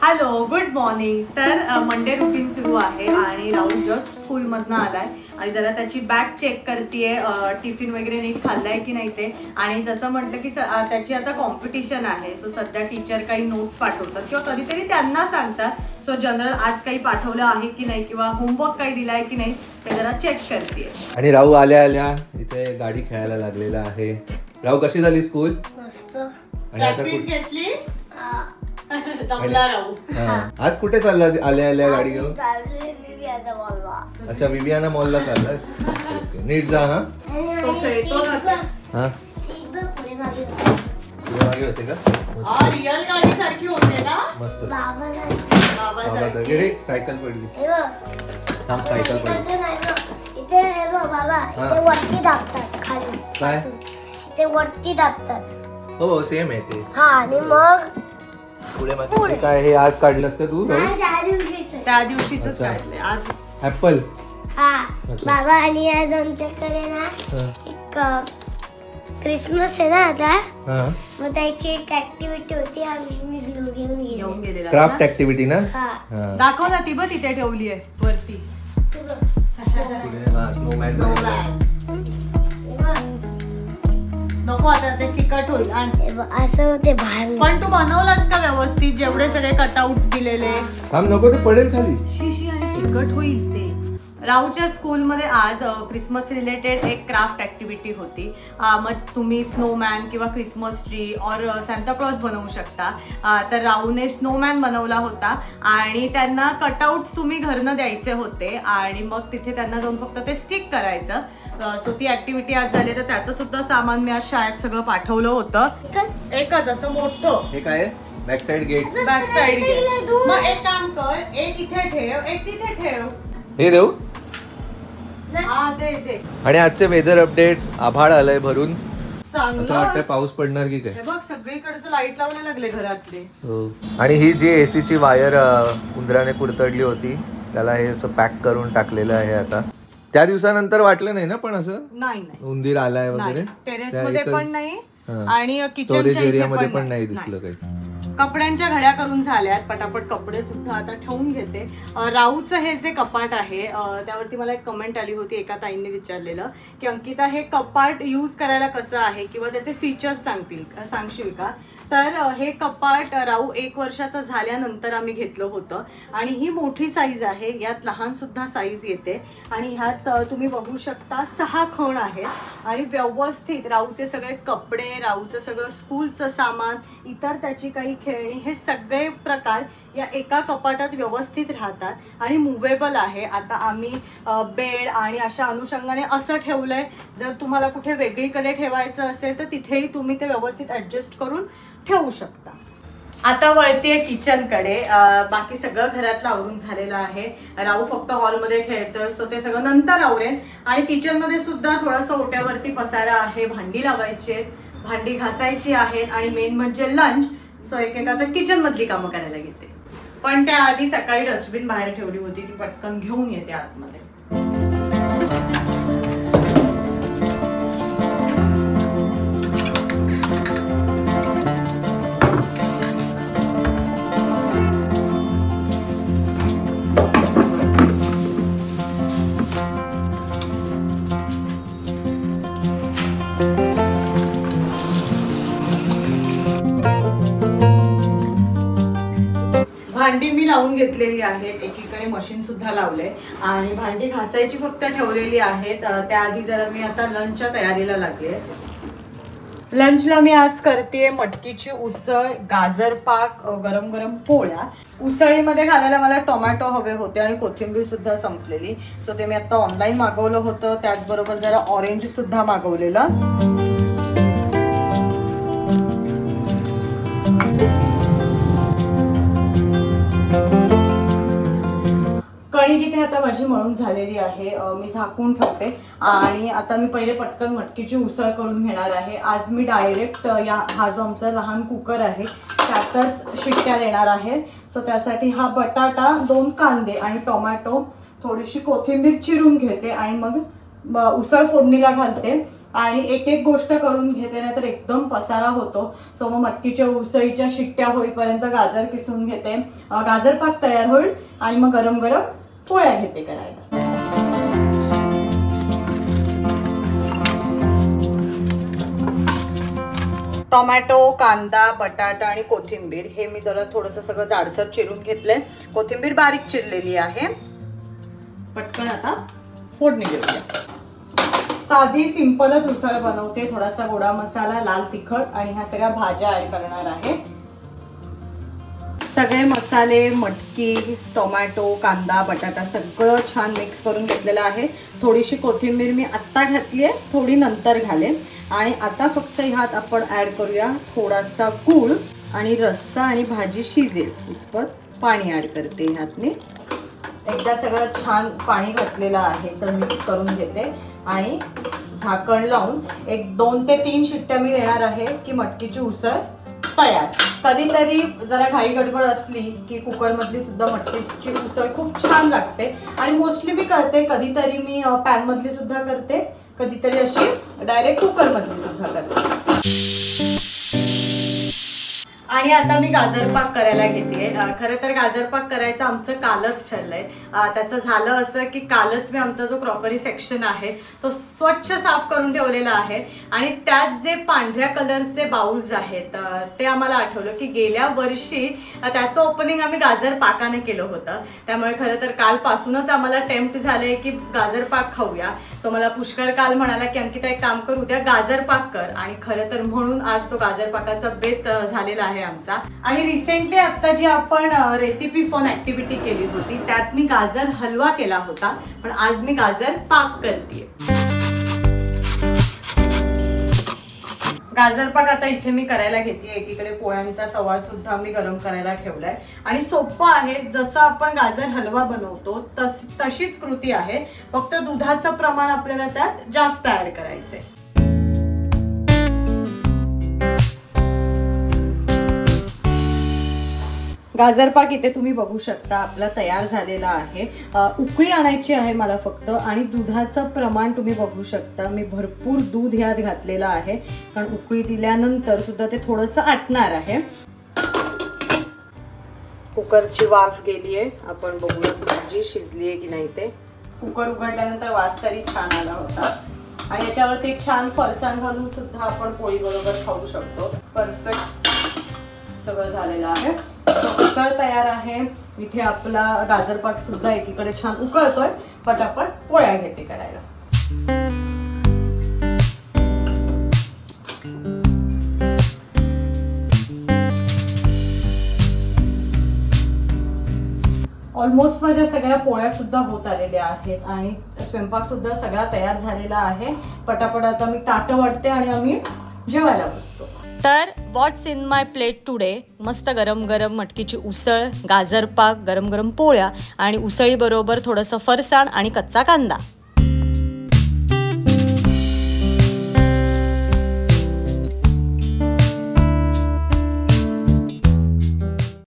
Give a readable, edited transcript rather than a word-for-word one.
Hello, good morning. तर Monday routine सुरू आहे आणि राहुल जस्ट स्कूलमधनं आलाय आणि जरा त्याची बॅग चेक करतेय, टिफिन वगैरे नीट खाल्लाय की नाही ते. आणि जसं म्हटलं की त्याची आता कॉम्पिटिशन आहे, सो सध्या टीचर काही नोट्स पाठवतात किंवा कधीतरी त्यांना सांगतात. सो जनरल आज काही पाठवलं आहे की नाही किंवा होमवर्क काही दिलाय की नाही ते जरा चेक करतेय. आणि राहू आल्या आल्या इथे गाडी खेळायला लागलेला आहे. राहू, कशी झाली स्कूल? मस्त. आणि आता घेतली दमला राहू. आज कुठे चालला आल्या आल्या गाडी घेऊन? अच्छा, विवियाना मॉलला चाललास. नीट जा. हा पुढे मागे होते का? रिअल गाडी सारखी होते ना. मस्त. बाबासारखी. रे सायकल पडली. थांब, सायकल पडली. इथे बाबा, इथे वरती दाबतात खाली. काय? इथे वरती दाबतात. हो, सेम आहे ते. हा, आणि मग पुढे मागे काय हे आज काढलंस का तू? त्या दिवशीच काढले आज. ऍपल. हा बाबा, आणि आज आमच्याकडे ना एक क्रिसमस आहे ना आता, मग त्याची एक ऍक्टिव्हिटी होती. आम्ही घेऊन गेलेला क्राफ्ट ऍक्टिव्हिटी ना. दाखव ना ती, बघ तिथे ठेवली आहे वरती. नको आता ते चिकट होईल. असं ते बाहेर. पण तू बनवलास का व्यवस्थित? जेवढे सगळे कटआउट्स दिलेले. थांब, नको ते पडेल खाली. शिशी आणि चिकट होईल ते. राऊच्या स्कूलमध्ये आज क्रिसमस रिलेटेड एक क्राफ्ट ऍक्टिव्हिटी होती. मग तुम्ही स्नोमॅन किंवा क्रिसमस ट्री और सॅन्टा क्लॉज बनवू शकता. तर राऊने स्नोमॅन बनवला होता आणि त्यांना कटआउट्स तुम्ही घरनं द्यायचे होते आणि मग तिथे त्यांना जाऊन फक्त ते स्टिक करायचं. सो ती ऍक्टिव्हिटी आज झाली. तर त्याचं सुद्धा सामान मी आज शाळेत सगळं पाठवलं होतं. एकच असं मोठं. हे काय? Back side gate. Back side gate. मग एक काम कर, एक इथे ठेव, एक तिथे ठेव. हे देऊ. दे. आणि आजचे वेदर अपडेट्स. आभाळ आलंय भरून. चांगलं. असं वाटतंय पाऊस पडणार की काय. बघ, सगळीकडचं लाईट लावले लागले घरातले. हो. आणि ही जी एसी ची वायर उंदराने कुरतडली होती, त्याला हे असं पॅक करून टाकलेलं आहे आता. त्या दिवसानंतर वाटलं नाही ना पण असं नाही उंदीर आलाय वगैरे. टेरेस मध्ये पण नाही आणि किचनच्या एरियामध्ये पण नाही दिसलं काही. कपड्यांच्या घड्या करून झाल्यात. पटापट कपडे सुद्धा आता ठेवून घेते. राऊचं हे जे कपाट आहे त्यावरती मला एक कमेंट आली होती. एका ताईंनी विचारलेलं की अंकिता, हे कपाट यूज करायला कसं आहे किंवा त्याचे फीचर्स सांगशील का? तर हे कपाट राऊ 1 वर्षाचा झाल्यानंतर आम्ही घेतलं होतं आणि ही मोठी साईज आहे. यात लहान सुद्धा साईज येते आणि ह्यात तुम्ही बघू शकता 6 खण आहेत आणि व्यवस्थित राऊचे सगळे कपडे, राऊचं सगळं स्कूलचं सामान, इतर त्याची काही खेळणी, हे सगळे प्रकार या एका कपाटात व्यवस्थित राहतात आणि मुव्हेबल आहे. आता आम्ही बेड आणि अशा अनुषंगाने असं ठेवलंय. जर तुम्हाला कुठे वेगळीकडे ठेवायचं असेल तर तिथेही तुम्ही ते व्यवस्थित ऍडजस्ट करून ठेवू शकता. आता वळतीये किचनकडे. बाकी सगळं घरातलं आवरून झालेलं आहे. राहू फक्त हॉलमध्ये खेळतोय, सो ते सगळं नंतर आवरेन. आणि किचनमध्ये सुद्धा थोडासा ओट्यावरती पसारा आहे. भांडी लावायची आहेत, भांडी घासायची आहेत आणि मेन म्हणजे लंच. सो एक आता किचन मधली कामं करायला घेते. पण त्याआधी सकाळी डस्टबिन बाहेर ठेवली होती, ती पटकन घेऊन येते आतमध्ये. भांडी मी लावून घेतलेली आहेत. एकीकडे मशीन सुद्धा लावले आणि भांडी घासायची फक्त ठेवलेली आहेत. त्याआधी जरा मी आता लंचच्या तयारीला लागले. लंचला मी आज करते मटकीची उसळ, गाजर पाक, गरम गरम पोळ्या. उसळीमध्ये घालायला मला टोमॅटो हवे होते आणि कोथिंबीर सुद्धा संपलेली, सो ते मी आता ऑनलाईन मागवलं होतं. त्याचबरोबर जरा ऑरेंज सुद्धा मागवलेलं. कणिक इथे आता माझी मळून झालेली आहे. मी झाकून ठेवते आणि आता मी पहिले पटकन मटकीची उसळ करून घेणार आहे. आज मी डायरेक्ट हा जो आमचा लहान कुकर आहे त्यातच शिट्ट्या देणार आहे. सो त्यासाठी हा बटाटा, 2 कांदे आणि टोमॅटो, थोडीशी कोथिंबीर चिरून घेते आणि मग उसळ फोडणीला घालते आणि एक एक गोष्ट करून घेते, नाही तर एकदम पसारा होतो. सो मग मटकीच्या उसळीच्या शिट्ट्या होईपर्यंत गाजर किसून घेते, गाजर पाक तयार होईल आणि मग गरम गरम पोळ्या घेते करायला. टोमॅटो, कांदा, बटाटा आणि कोथिंबीर हे मी जरा थोडंसं सगळं जाडसर चिरून घेतलंय. कोथिंबीर बारीक चिरलेली आहे. पटकन आता फोडणी देऊया. साधी सिंपलच उसळ बनवते. थोडासा गोडा मसाला, लाल तिखट आणि ह्या सगळ्या भाज्या ऍड करणार आहे. सगळे मसाले, मटकी, टोमॅटो, कांदा, बटाटा सगळं छान मिक्स करून घेतलेलं आहे. थोडीशी कोथिंबीर मी आत्ता घातली आहे, थोडी नंतर घालेन. आणि आता फक्त ह्यात आपण ऍड करूया थोडासा गूळ आणि रस्सा आणि भाजी शिजेल इतपत पाणी ऍड करते ह्यात मी. एकदा सगळं छान पाणी घातलेलं आहे तर मिक्स करून घेते आणि झाकण लावून एक 2 ते 3 शिट्ट्या मी देणार आहे की मटकीची उसळ तयार. कधीतरी जरा घाई गडबड असली की कुकरमधली सुद्धा मटकीची उसळ खूप छान लागते आणि मोस्टली मी करते. कधीतरी मी पॅनमधली सुद्धा करते, कधीतरी अशी डायरेक्ट कुकरमधली सुद्धा करते. आणि आता मी गाजर पाक करायला घेते. खरं तर गाजर पाक करायचं आमचं कालच ठरलंय. त्याचं झालं असं की कालच मी आमचा जो क्रॉकरी सेक्शन आहे तो स्वच्छ साफ करून ठेवलेला आहे आणि त्यात जे पांढऱ्या कलरचे बाउल्स आहेत ते आम्हाला आठवलं की गेल्या वर्षी त्याचं ओपनिंग आम्ही गाजर पाकाने केलं होतं. त्यामुळे खरं तर कालपासूनच आम्हाला टेम्प्ट झालंय की गाजर पाक खाऊया. सो मला पुष्कर काल म्हणाला की अंकिता एक काम कर, उद्या गाजर पाक कर. आणि खरं तर म्हणून आज तो गाजर पाकाचा बेत झालेला आहे आमचा. आणि रिसेंटली आता जी आपण रेसिपी फन ऍक्टिव्हिटी केली होती त्यात मी गाजर हलवा केला होता, पण आज मी गाजर पाक करते. गाजर पाक आता इथे मी करायला घेते. एकीकडे पोळ्यांचा तवा सुद्धा मी गरम करायला ठेवलाय आणि सोपं आहे. जसं आपण गाजर हलवा बनवतो तशीच कृती आहे, फक्त दुधाचं प्रमाण आपल्याला त्यात जास्त ऍड करायचंय. गाजर पाक इथे तुम्ही बघू शकता आपला तयार झालेला आहे. उकळी आणायची आहे मला फक्त आणि दुधाचं प्रमाण तुम्ही बघू शकता. मी भरपूर दूध ह्यात घातलेलं आहे कारण उकळी दिल्यानंतर सुद्धा ते थोडंसं आटणार आहे. कुकरची वाफ गेली आहे. आपण बघूया भाजी शिजली आहे की नाही ते. कुकर उघडल्यानंतर वास तरी छान आला होता आणि याच्यावरती छान फरसाण घालून सुद्धा आपण पोळी बरोबर खाऊ शकतो. परफेक्ट सगळं झालेलं आहे. उसळ तयार आहे. इथे आपला गाजर पाक सुद्धा एकीकडे छान उकळतोय. पटापट पोळ्या घेते करायला. ऑलमोस्ट माझ्या सगळ्या पोळ्या सुद्धा होत आलेल्या आहेत आणि स्वयंपाक सुद्धा सगळा तयार झालेला आहे. पटापट आता मी ताटं वाढते आणि आम्ही जेवायला बसतो. तर व्हॉट्स इन माय प्लेट टुडे. मस्त गरम गरम मटकीची उसळ, गाजर पाक, गरम गरम पोळ्या आणि उसळी बरोबर थोडंसं फरसाण आणि कच्चा कांदा.